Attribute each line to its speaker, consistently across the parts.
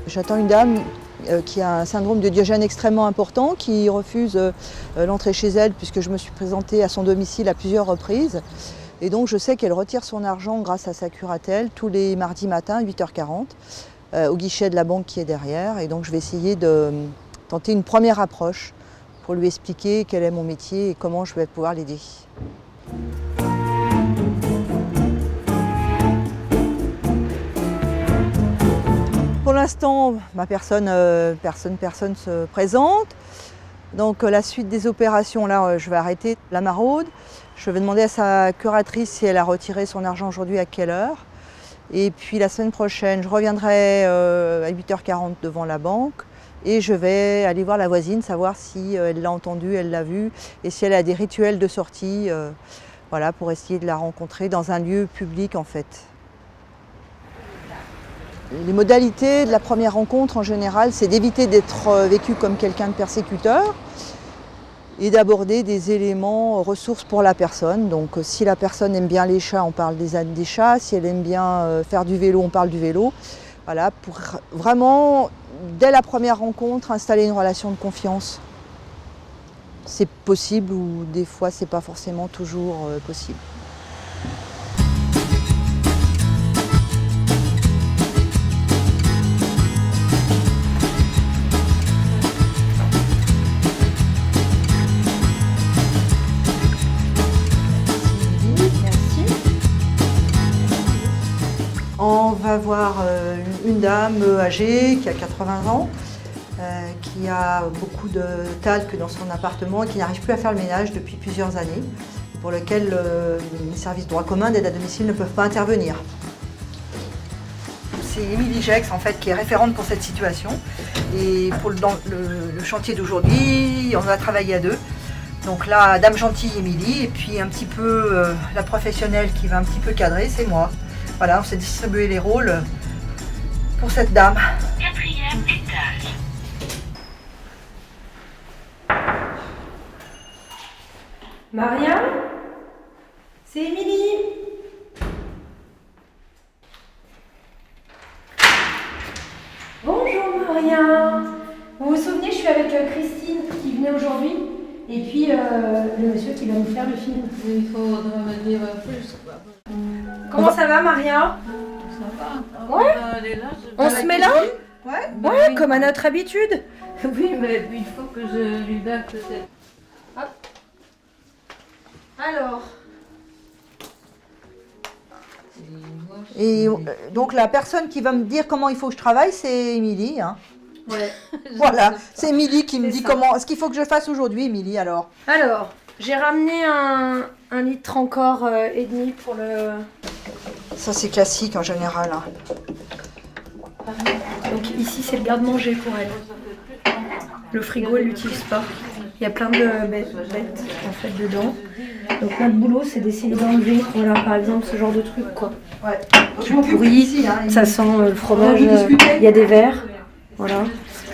Speaker 1: J'attends une dame qui a un syndrome de Diogène extrêmement important, qui refuse l'entrée chez elle puisque je me suis présentée à son domicile à plusieurs reprises. Et donc je sais qu'elle retire son argent grâce à sa curatelle tous les mardis matins, 8h40, au guichet de la banque qui est derrière. Et donc je vais essayer de tenter une première approche pour lui expliquer quel est mon métier et comment je vais pouvoir l'aider. Pour l'instant, personne se présente. Donc la suite des opérations, là, je vais arrêter la maraude. Je vais demander à sa curatrice si elle a retiré son argent aujourd'hui, à quelle heure. Et puis la semaine prochaine, je reviendrai à 8h40 devant la banque et je vais aller voir la voisine, savoir si elle l'a entendu, elle l'a vu et si elle a des rituels de sortie, voilà, pour essayer de la rencontrer dans un lieu public en fait. Les modalités de la première rencontre en général, c'est d'éviter d'être vécu comme quelqu'un de persécuteur et d'aborder des éléments ressources pour la personne. Donc si la personne aime bien les chats, on parle des chats. Si elle aime bien faire du vélo, on parle du vélo. Voilà, pour vraiment, dès la première rencontre, installer une relation de confiance. C'est possible ou des fois, c'est pas forcément toujours possible. On va voir une dame âgée qui a 80 ans, qui a beaucoup de talc dans son appartement et qui n'arrive plus à faire le ménage depuis plusieurs années, pour lequel les services droit commun d'aide à domicile ne peuvent pas intervenir. C'est Émilie Gex en fait qui est référente pour cette situation et pour le chantier d'aujourd'hui, on va travailler à deux. Donc là, dame gentille Émilie et puis un petit peu la professionnelle qui va un petit peu cadrer, c'est moi. Voilà, on s'est distribué les rôles pour cette dame.
Speaker 2: 4e étage.
Speaker 3: Maria, c'est Émilie. Bonjour Maria. Vous vous souvenez, je suis avec Christine qui venait aujourd'hui et puis le monsieur qui va nous faire le film.
Speaker 4: Il faudra me dire plus quoi.
Speaker 3: Comment ça va Maria?
Speaker 4: Ça va.
Speaker 3: Ouais.
Speaker 4: Elle est là,
Speaker 3: On se met là?
Speaker 1: Ouais.
Speaker 3: Ouais,
Speaker 4: oui.
Speaker 3: comme à notre habitude.
Speaker 4: Oui, mais il faut que je lui donne peut-être.
Speaker 3: Hop. Alors.
Speaker 1: Et donc la personne qui va me dire comment il faut que je travaille, c'est Émilie. Hein.
Speaker 3: Ouais.
Speaker 1: Voilà, c'est Émilie qui me
Speaker 3: C'est
Speaker 1: dit
Speaker 3: ça.
Speaker 1: comment, ce qu'il faut que je fasse aujourd'hui, Émilie, alors.
Speaker 3: Alors, j'ai ramené un litre encore et demi pour le.
Speaker 1: Ça c'est classique en général. Hein.
Speaker 3: Donc ici c'est le garde-manger pour elle. Le frigo elle l'utilise pas. Il y a plein de bêtes en fait dedans. Donc notre boulot c'est d'essayer d'enlever, voilà par exemple ce genre de truc quoi.
Speaker 1: Ouais.
Speaker 3: Truc pourri, ça sent le fromage, il y a des verres, voilà.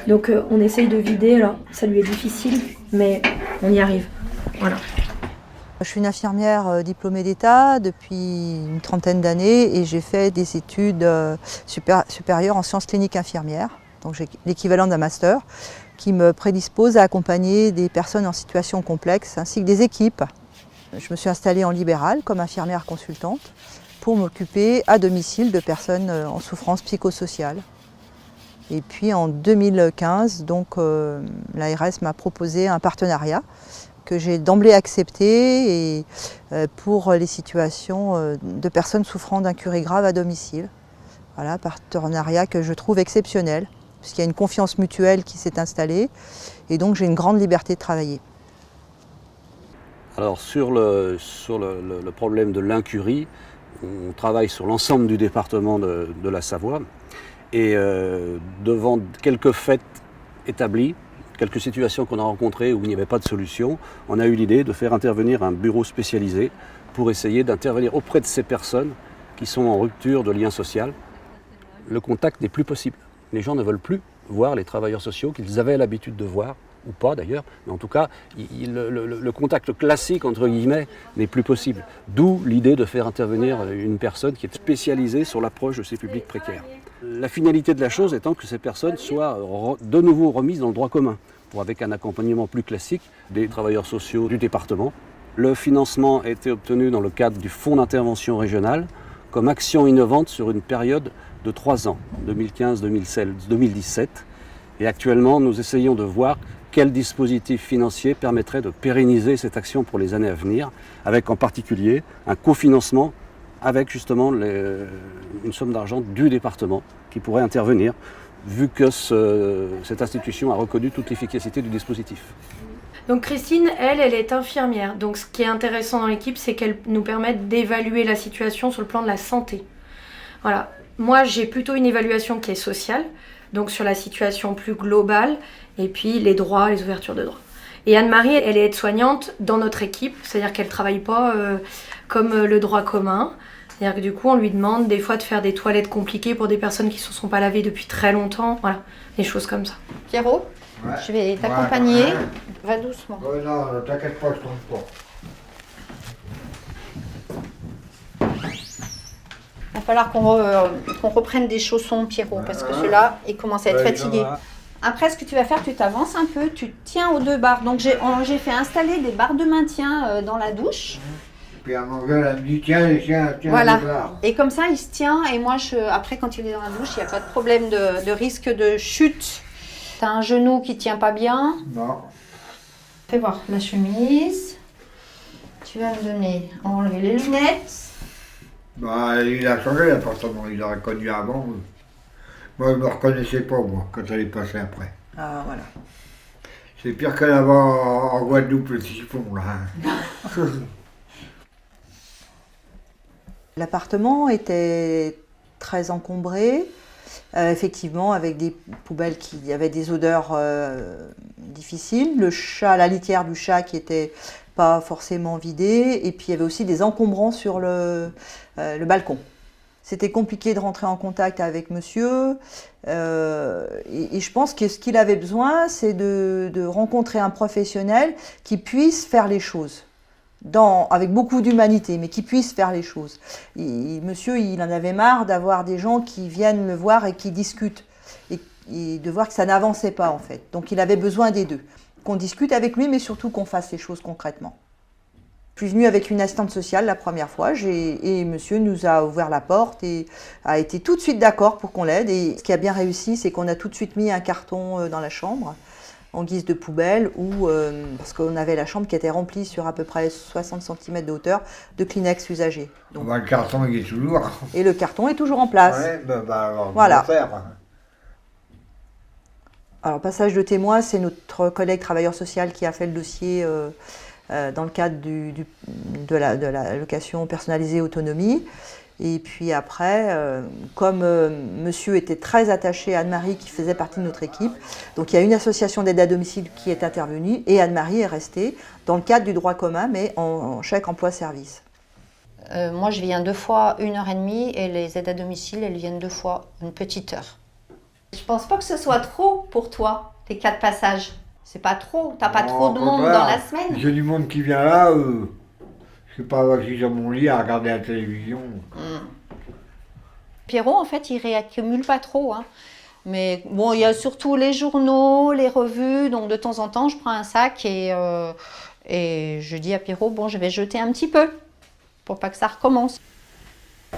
Speaker 3: Donc on essaye de vider, alors ça lui est difficile mais on y arrive, voilà.
Speaker 1: Je suis une infirmière diplômée d'État depuis une trentaine d'années et j'ai fait des études supérieures en sciences cliniques infirmières. Donc j'ai l'équivalent d'un master qui me prédispose à accompagner des personnes en situation complexe ainsi que des équipes. Je me suis installée en libéral comme infirmière consultante pour m'occuper à domicile de personnes en souffrance psychosociale. Et puis en 2015, donc, l'ARS m'a proposé un partenariat que j'ai d'emblée accepté et, pour les situations de personnes souffrant d'incurie grave à domicile. Voilà, partenariat que je trouve exceptionnel, puisqu'il y a une confiance mutuelle qui s'est installée et donc j'ai une grande liberté de travailler.
Speaker 5: Alors sur le problème de l'incurie, on travaille sur l'ensemble du département de la Savoie et devant quelques faits établis, quelques situations qu'on a rencontrées où il n'y avait pas de solution, on a eu l'idée de faire intervenir un bureau spécialisé pour essayer d'intervenir auprès de ces personnes qui sont en rupture de lien social. Le contact n'est plus possible. Les gens ne veulent plus voir les travailleurs sociaux qu'ils avaient l'habitude de voir, ou pas d'ailleurs, mais en tout cas, le contact classique, entre guillemets, n'est plus possible. D'où l'idée de faire intervenir une personne qui est spécialisée sur l'approche de ces publics précaires. La finalité de la chose étant que ces personnes soient de nouveau remises dans le droit commun, avec un accompagnement plus classique des travailleurs sociaux du département. Le financement a été obtenu dans le cadre du Fonds d'intervention régional comme action innovante sur une période de 3 ans, 2015, 2016, 2017. Et actuellement, nous essayons de voir quel dispositif financier permettrait de pérenniser cette action pour les années à venir, avec en particulier un cofinancement avec justement une somme d'argent du département qui pourrait intervenir, vu que cette institution a reconnu toute l'efficacité du dispositif.
Speaker 3: Donc Christine, elle est infirmière. Donc ce qui est intéressant dans l'équipe, c'est qu'elle nous permet d'évaluer la situation sur le plan de la santé. Voilà. Moi, j'ai plutôt une évaluation qui est sociale, donc sur la situation plus globale, et puis les droits, les ouvertures de droits. Et Anne-Marie, elle est aide-soignante dans notre équipe, c'est-à-dire qu'elle ne travaille pas comme le droit commun. C'est-à-dire que du coup, on lui demande des fois de faire des toilettes compliquées pour des personnes qui ne se sont pas lavées depuis très longtemps. Voilà, des choses comme ça.
Speaker 6: Pierrot,
Speaker 7: Ouais.
Speaker 6: je vais t'accompagner.
Speaker 7: Ouais.
Speaker 6: Va doucement.
Speaker 7: Non, ne t'inquiète pas, je tombe pas.
Speaker 6: Il va falloir qu'on reprenne des chaussons, Pierrot, parce que ceux-là, ils commencent à être fatigués. Après, ce que tu vas faire, tu t'avances un peu, tu tiens aux 2 barres. Donc, j'ai fait installer des barres de maintien dans la douche.
Speaker 7: Puis elle m'engueule, elle me dit tiens,
Speaker 6: Voilà.
Speaker 7: les barres.
Speaker 6: Et comme ça, il se tient. Et moi, après, quand il est dans la douche, il n'y a pas de problème de risque de chute. Tu as un genou qui ne tient pas bien.
Speaker 7: Non.
Speaker 6: Fais voir la chemise. Tu vas me enlever les lunettes.
Speaker 7: Bah, il a changé l'appartement, il l'aurait connu avant. Moi, je ne me reconnaissais pas, moi, quand elle est passée après.
Speaker 1: Ah, voilà.
Speaker 7: C'est pire que là-bas en Guadeloupe, le siphon, là.
Speaker 1: L'appartement était très encombré, effectivement, avec des poubelles qui avaient des odeurs difficiles. Le chat, la litière du chat qui était pas forcément vidée, et puis il y avait aussi des encombrants sur le balcon. C'était compliqué de rentrer en contact avec monsieur, et je pense que ce qu'il avait besoin, c'est de rencontrer un professionnel qui puisse faire les choses. Avec beaucoup d'humanité, mais qui puisse faire les choses. Monsieur, il en avait marre d'avoir des gens qui viennent le voir et qui discutent, et de voir que ça n'avançait pas en fait. Donc il avait besoin des deux, qu'on discute avec lui, mais surtout qu'on fasse les choses concrètement. Je suis venue avec une assistante sociale la première fois, et monsieur nous a ouvert la porte et a été tout de suite d'accord pour qu'on l'aide. Et ce qui a bien réussi, c'est qu'on a tout de suite mis un carton dans la chambre, en guise de poubelle, parce qu'on avait la chambre qui était remplie sur à peu près 60 cm de hauteur de Kleenex usagés. Donc,
Speaker 7: Le carton, il est toujours.
Speaker 1: et le carton est toujours en place.
Speaker 7: Ouais, alors,
Speaker 1: Voilà.
Speaker 7: on va faire.
Speaker 1: Alors, passage de témoin, c'est notre collègue travailleur social qui a fait le dossier dans le cadre de la location personnalisée autonomie. Et puis après, comme monsieur était très attaché à Anne-Marie qui faisait partie de notre équipe, donc il y a une association d'aide à domicile qui est intervenue et Anne-Marie est restée dans le cadre du droit commun, mais en chèque emploi-service.
Speaker 6: Moi, je viens 2 fois 1h30 et les aides à domicile, elles viennent 2 fois une petite heure. Je pense pas que ce soit trop pour toi, tes 4 passages. C'est pas trop, t'as pas
Speaker 7: Non,
Speaker 6: trop de
Speaker 7: au
Speaker 6: monde
Speaker 7: contraire.
Speaker 6: dans la semaine.
Speaker 7: J'ai du monde qui vient là, je sais pas, assis sur mon lit à regarder la télévision.
Speaker 6: Pierrot, en fait, il réaccumule pas trop, hein. Mais bon, il y a surtout les journaux, les revues, donc de temps en temps, je prends un sac et je dis à Pierrot, bon, je vais jeter un petit peu, pour pas que ça recommence.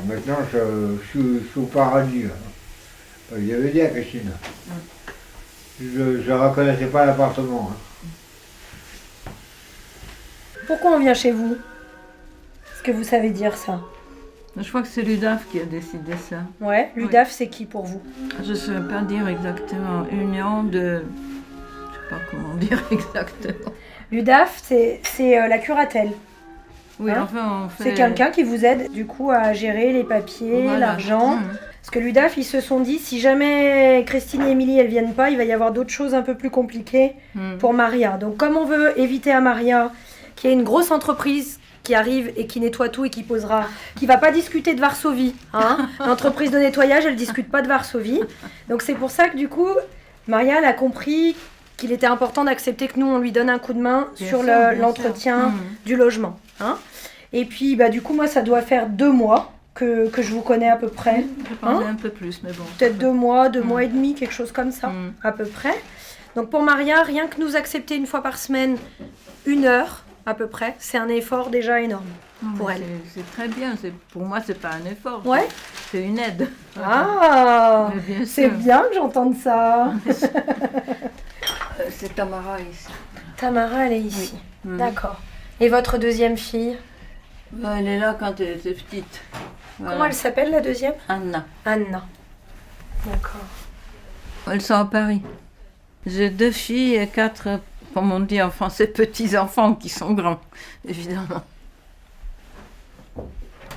Speaker 7: Maintenant, je suis au paradis. Là. Il y avait dit à Christine. Je ne reconnaissais pas l'appartement. Hein.
Speaker 3: Pourquoi on vient chez vous? Est-ce que vous savez dire ça?
Speaker 4: Je crois que c'est l'UDAF qui a décidé ça.
Speaker 3: Ouais, l'UDAF, c'est qui pour vous?
Speaker 4: Je ne sais pas dire exactement. Union de... Je sais pas comment dire exactement.
Speaker 3: L'UDAF, c'est la curatelle.
Speaker 4: Oui,
Speaker 3: Hein?
Speaker 4: enfin, on fait...
Speaker 3: C'est quelqu'un qui vous aide du coup à gérer les papiers,
Speaker 4: Voilà.
Speaker 3: l'argent. Parce que l'UDAF, ils se sont dit, si jamais Christine et Émilie, elles viennent pas, il va y avoir d'autres choses un peu plus compliquées pour Maria. Donc comme on veut éviter à Maria qu'il y ait une grosse entreprise qui arrive et qui nettoie tout et qui va pas discuter de Varsovie. Hein. L'entreprise de nettoyage, elle discute pas de Varsovie. Donc c'est pour ça que du coup, Maria, elle a compris qu'il était important d'accepter que nous, on lui donne un coup de main sur l'entretien du logement. Hein. Et puis, du coup, moi, ça doit faire 2 mois que je vous connais à peu près.
Speaker 4: Je pensais un peu plus, mais bon.
Speaker 3: Peut-être 2 mois, 2 mois et demi, quelque chose comme ça, à peu près. Donc pour Maria, rien que nous accepter une fois par semaine, 1 heure à peu près, c'est un effort déjà énorme pour elle.
Speaker 4: C'est très bien. Pour moi, c'est pas un effort.
Speaker 3: Ouais.
Speaker 4: C'est une aide.
Speaker 3: Ah, c'est bien que j'entende ça.
Speaker 4: C'est Tamara ici.
Speaker 3: Tamara, elle est ici.
Speaker 4: Oui.
Speaker 3: D'accord. Et votre deuxième fille?
Speaker 4: Elle est là quand elle était petite. Voilà.
Speaker 3: Comment elle s'appelle la deuxième?
Speaker 4: Anna.
Speaker 3: Anna. D'accord.
Speaker 4: Elles sont à Paris. J'ai 2 filles et 4, comme on dit en français, petits-enfants qui sont grands, évidemment.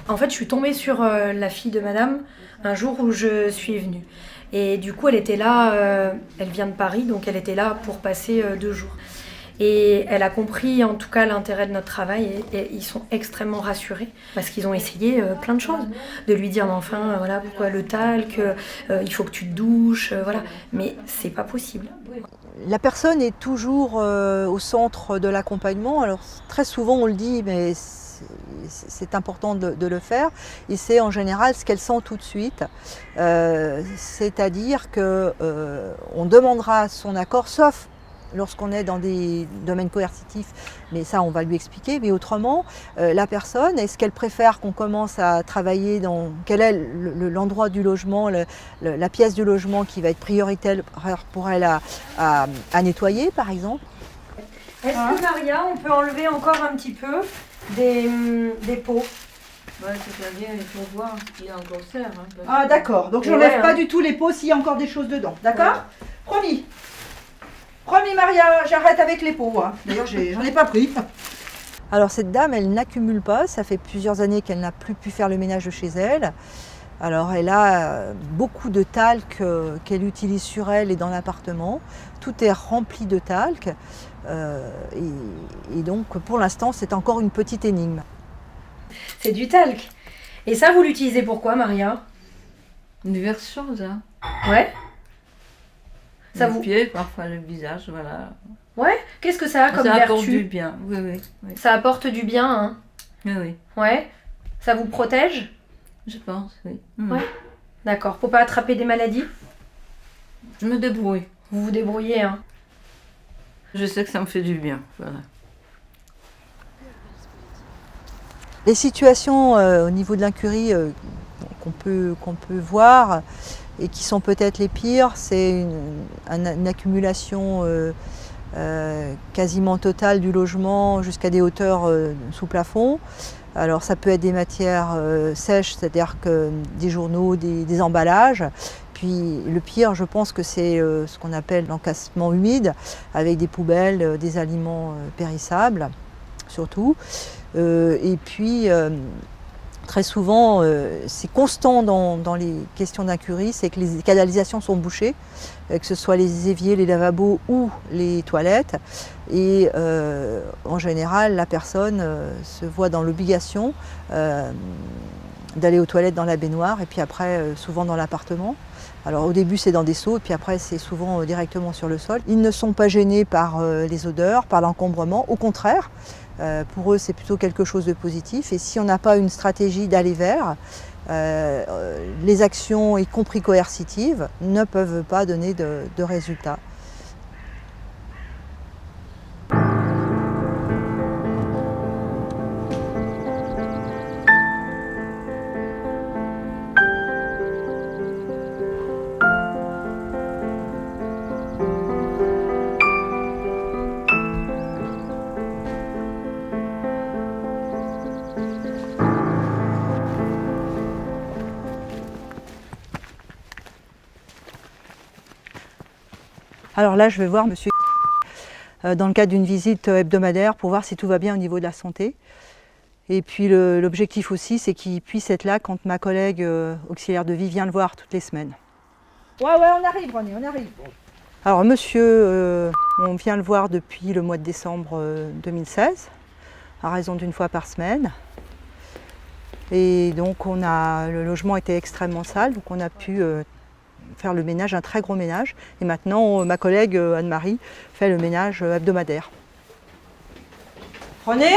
Speaker 3: En fait, je suis tombée sur la fille de madame un jour où je suis venue. Et du coup, elle était là, elle vient de Paris, donc elle était là pour passer 2 jours. Et elle a compris en tout cas l'intérêt de notre travail et ils sont extrêmement rassurés parce qu'ils ont essayé plein de choses. De lui dire, mais enfin, voilà, pourquoi le talc, il faut que tu te douches, voilà. Mais c'est pas possible.
Speaker 1: La personne est toujours au centre de l'accompagnement. Alors très souvent on le dit, mais c'est important de le faire. Et c'est en général ce qu'elle sent tout de suite. C'est-à-dire qu'on demandera son accord, sauf lorsqu'on est dans des domaines coercitifs, mais ça on va lui expliquer, mais autrement, la personne, est-ce qu'elle préfère qu'on commence à travailler dans quel est l'endroit du logement, la pièce du logement qui va être prioritaire pour elle à nettoyer par exemple?
Speaker 3: Est-ce que Maria, on peut enlever encore un petit peu des pots?
Speaker 4: Ouais, c'est-à-dire, il faut voir s'il y a encore serre. Hein,
Speaker 1: Ah d'accord, donc je n'enlève pas du tout les pots s'il y a encore des choses dedans, d'accord? Promis. Promis Maria, j'arrête avec les pots. Hein. D'ailleurs, j'en ai pas pris. Alors cette dame, elle n'accumule pas. Ça fait plusieurs années qu'elle n'a plus pu faire le ménage de chez elle. Alors elle a beaucoup de talc qu'elle utilise sur elle et dans l'appartement. Tout est rempli de talc. Et donc pour l'instant, c'est encore une petite énigme.
Speaker 3: C'est du talc. Et ça, vous l'utilisez pourquoi, Maria?
Speaker 4: Diverses choses, hein.
Speaker 3: Ouais. Ça
Speaker 4: Les
Speaker 3: vous...
Speaker 4: pieds, parfois le visage, voilà.
Speaker 3: Ouais. Qu'est-ce que ça a comme
Speaker 4: ça
Speaker 3: vertu?
Speaker 4: apporte du bien, oui.
Speaker 3: Ça apporte du bien, hein.
Speaker 4: Oui.
Speaker 3: Ouais. Ça vous protège?
Speaker 4: Je pense, oui.
Speaker 3: Ouais. D'accord. Pour pas attraper des maladies?
Speaker 4: Je me débrouille.
Speaker 3: Vous vous débrouillez, hein.
Speaker 4: Je sais que ça me fait du bien, voilà.
Speaker 1: Les situations au niveau de l'incurie qu'on peut voir et qui sont peut-être les pires, c'est une accumulation quasiment totale du logement jusqu'à des hauteurs sous plafond. Alors ça peut être des matières sèches, c'est-à-dire que des journaux, des emballages. Puis le pire, je pense que c'est ce qu'on appelle l'encassement humide, avec des poubelles, des aliments périssables, surtout. Et puis, très souvent, c'est constant dans les questions d'incurie, c'est que les canalisations sont bouchées, que ce soit les éviers, les lavabos ou les toilettes. Et en général, la personne se voit dans l'obligation d'aller aux toilettes dans la baignoire et puis après, souvent dans l'appartement. Alors au début c'est dans des seaux et puis après c'est souvent directement sur le sol. Ils ne sont pas gênés par les odeurs, par l'encombrement, au contraire. Pour eux c'est plutôt quelque chose de positif et si on n'a pas une stratégie d'aller vers, les actions, y compris coercitives, ne peuvent pas donner de résultats. Alors là, je vais voir monsieur dans le cadre d'une visite hebdomadaire pour voir si tout va bien au niveau de la santé. Et puis l'objectif aussi, c'est qu'il puisse être là quand ma collègue auxiliaire de vie vient le voir toutes les semaines. Ouais, on arrive, René, on arrive. Alors monsieur, on vient le voir depuis le mois de décembre 2016. à raison d'1 fois par semaine. Et donc le logement était extrêmement sale, donc on a pu faire le ménage, un très gros ménage. Et maintenant, ma collègue Anne-Marie fait le ménage hebdomadaire. René ?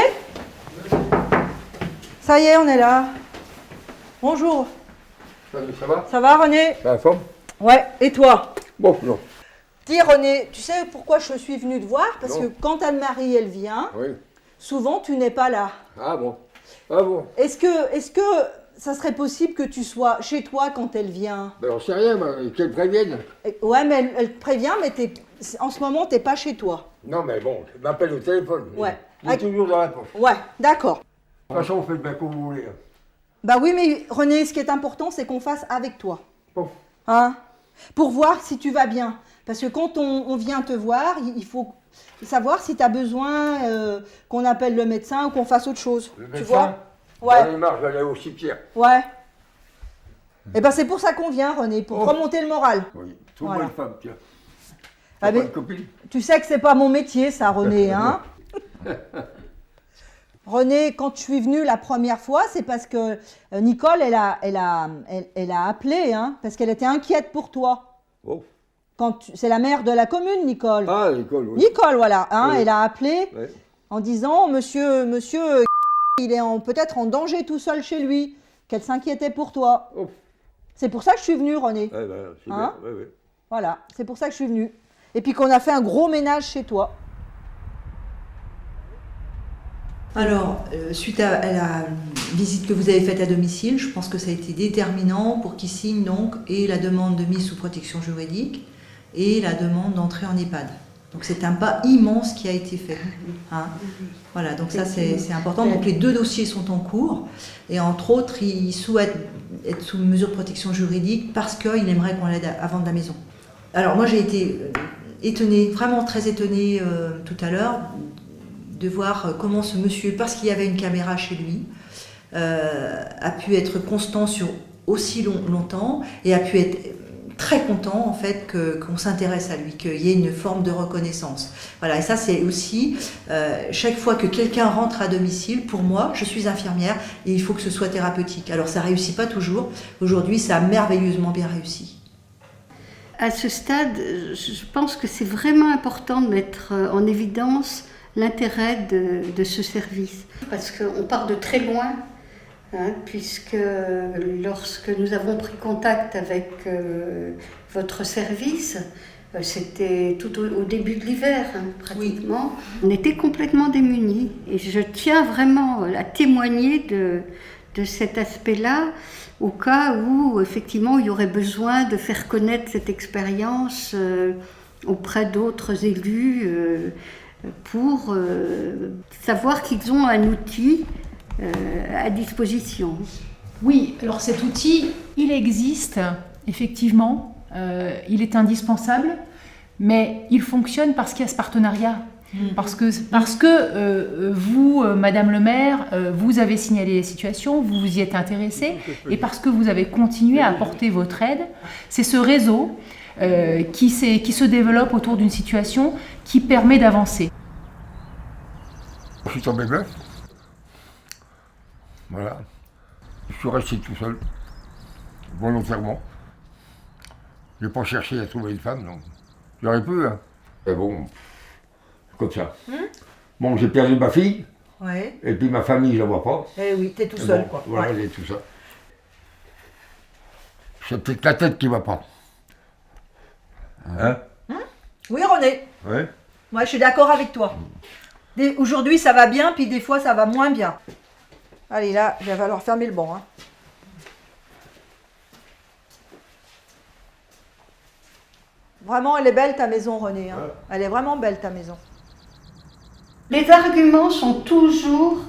Speaker 1: Ça y est, on est là. Bonjour.
Speaker 8: Salut, ça va?
Speaker 1: Ça va, René?
Speaker 8: Ça va, forme?
Speaker 1: Ouais, et toi?
Speaker 8: Bon, non.
Speaker 1: Dis, René, tu sais pourquoi je suis venue te voir? Parce
Speaker 8: Non.
Speaker 1: que quand Anne-Marie, elle vient,
Speaker 8: Oui.
Speaker 1: souvent tu n'es pas là.
Speaker 8: Ah bon? Ah bon?
Speaker 1: Est-ce que ça serait possible que tu sois chez toi quand elle vient?
Speaker 8: Ben, on sait rien, qu'elle prévienne.
Speaker 1: Ouais, mais elle te prévient, mais en ce moment, t'es pas chez toi.
Speaker 8: Non, mais bon, je m'appelle au téléphone.
Speaker 1: Ouais.
Speaker 8: Il est toujours dans la poche.
Speaker 1: Ouais, d'accord.
Speaker 8: De toute façon, vous faites bien comme vous voulez.
Speaker 1: Bah oui, mais René, ce qui est important, c'est qu'on fasse avec toi.
Speaker 8: Bon.
Speaker 1: Hein? Pour voir si tu vas bien. Parce que quand on vient te voir, il faut savoir si tu as besoin qu'on appelle le médecin ou qu'on fasse autre chose.
Speaker 8: Le
Speaker 1: tu
Speaker 8: médecin,
Speaker 1: vois? Ouais.
Speaker 8: dans les marches, j'allais au cimetière.
Speaker 1: Ouais. Et ben c'est pour ça qu'on vient, René, pour remonter le moral.
Speaker 8: Oui, tout
Speaker 1: Voilà.
Speaker 8: une femme, tiens.
Speaker 1: Ah,
Speaker 8: T'as pas
Speaker 1: mais
Speaker 8: une copine?
Speaker 1: tu sais que c'est pas mon métier, ça, René, hein? René, quand je suis venue la première fois, c'est parce que Nicole, elle a appelé, hein, parce qu'elle était inquiète pour toi.
Speaker 8: Oh.
Speaker 1: C'est la mère de la commune, Nicole.
Speaker 8: Ah, l'école, oui.
Speaker 1: Nicole, voilà, hein,
Speaker 8: Oui.
Speaker 1: elle a appelé
Speaker 8: Ouais.
Speaker 1: en disant monsieur, il est peut-être en danger tout seul chez lui, qu'elle s'inquiétait pour toi.
Speaker 8: Oh.
Speaker 1: C'est pour ça que je suis venue, René.
Speaker 8: Ouais, ben, c'est
Speaker 1: Hein?
Speaker 8: bien, ouais, ouais.
Speaker 1: Voilà, c'est pour ça que je suis venue. Et puis qu'on a fait un gros ménage chez toi. Alors, suite à la visite que vous avez faite à domicile, je pense que ça a été déterminant pour qu'il signe donc et la demande de mise sous protection juridique et la demande d'entrée en EHPAD. Donc c'est un pas immense qui a été fait. Hein. Voilà, donc ça c'est important. Donc les 2 dossiers sont en cours et entre autres, il souhaite être sous mesure de protection juridique parce qu'il aimerait qu'on l'aide à vendre la maison. Alors moi j'ai été étonnée, vraiment très étonnée tout à l'heure de voir comment ce monsieur, parce qu'il y avait une caméra chez lui, a pu être constant sur aussi longtemps et a pu être très content en fait qu'on s'intéresse à lui, qu'il y ait une forme de reconnaissance. Voilà, et ça c'est aussi, chaque fois que quelqu'un rentre à domicile, pour moi, je suis infirmière et il faut que ce soit thérapeutique. Alors ça ne réussit pas toujours, aujourd'hui ça a merveilleusement bien réussi.
Speaker 9: À ce stade, je pense que c'est vraiment important de mettre en évidence l'intérêt de ce service. Parce qu'on part de très loin, hein, puisque lorsque nous avons pris contact avec votre service, c'était tout au début de l'hiver, hein, pratiquement. Oui. On était complètement démunis. Et je tiens vraiment à témoigner de cet aspect-là, au cas où, effectivement, il y aurait besoin de faire connaître cette expérience auprès d'autres élus, pour savoir qu'ils ont un outil à disposition.
Speaker 10: Oui, alors cet outil, il existe, effectivement, il est indispensable, mais il fonctionne parce qu'il y a ce partenariat. Parce que vous, Madame le maire, vous avez signalé les situations, vous vous y êtes intéressée, et parce que vous avez continué à apporter votre aide, c'est ce réseau qui se développe autour d'une situation qui permet d'avancer.
Speaker 8: Je suis tombé bœuf. Voilà. Je suis resté tout seul, volontairement. Je n'ai pas cherché à trouver une femme, donc j'aurais pu. Hein. Mais bon, comme ça. Bon, j'ai perdu ma fille,
Speaker 1: Ouais.
Speaker 8: et puis ma famille, je ne la vois pas.
Speaker 1: Eh oui, t'es tout seul,
Speaker 8: bon,
Speaker 1: quoi.
Speaker 8: Voilà,
Speaker 1: Ouais.
Speaker 8: j'ai tout ça. C'est peut-être la tête qui ne va pas. Hein?
Speaker 1: Oui, René.
Speaker 8: Ouais.
Speaker 1: Moi, je suis d'accord avec toi. Aujourd'hui, ça va bien, puis des fois, ça va moins bien. Allez, là, il va falloir fermer le banc. Hein. Vraiment, elle est belle, ta maison, René. Hein. Ouais. Elle est vraiment belle, ta maison.
Speaker 9: Les arguments sont toujours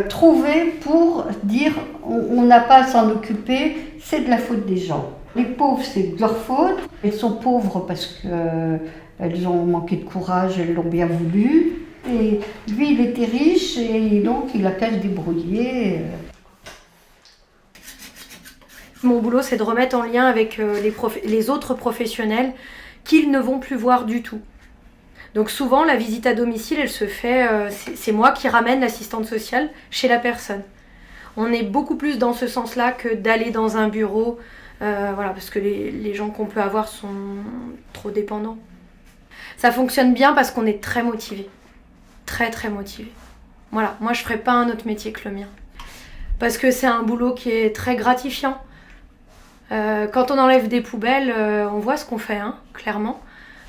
Speaker 9: trouvés pour dire on n'a pas à s'en occuper, c'est de la faute des gens. Les pauvres, c'est de leur faute. Elles sont pauvres parce qu'elles ont manqué de courage, elles l'ont bien voulu. Et lui, il était riche et donc il a qu'à se débrouiller.
Speaker 3: Mon boulot, c'est de remettre en lien avec les autres professionnels qu'ils ne vont plus voir du tout. Donc souvent, la visite à domicile, elle se fait, c'est moi qui ramène l'assistante sociale chez la personne. On est beaucoup plus dans ce sens-là que d'aller dans un bureau, voilà, parce que les gens qu'on peut avoir sont trop dépendants. Ça fonctionne bien parce qu'on est très motivés, très très motivés. Voilà, moi je ferais pas un autre métier que le mien. Parce que c'est un boulot qui est très gratifiant. Quand on enlève des poubelles, on voit ce qu'on fait, hein, clairement.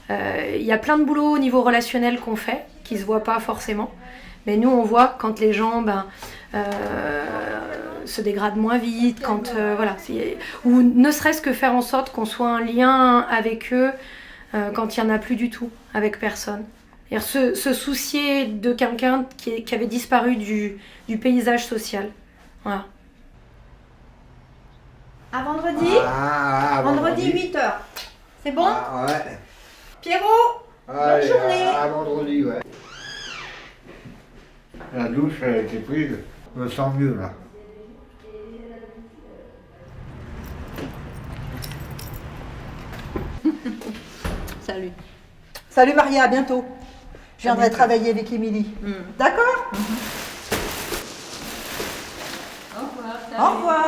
Speaker 3: Il y a plein de boulots au niveau relationnel qu'on fait, qui se voient pas forcément. Mais nous, on voit quand les gens se dégradent moins vite, quand, voilà, ou ne serait-ce que faire en sorte qu'on soit un lien avec eux quand il n'y en a plus du tout, avec personne. Se soucier de quelqu'un qui avait disparu du paysage social. Voilà.
Speaker 6: À vendredi,
Speaker 7: vendredi
Speaker 6: 8h. C'est bon?
Speaker 7: Ouais.
Speaker 6: Pierrot, bonne journée.
Speaker 7: À vendredi, ouais. La douche, elle a été prise. Je me sens mieux, là.
Speaker 4: Salut.
Speaker 1: Salut Maria, à bientôt. Je viendrai travailler avec Émilie. D'accord?
Speaker 4: Au revoir.
Speaker 1: Au revoir.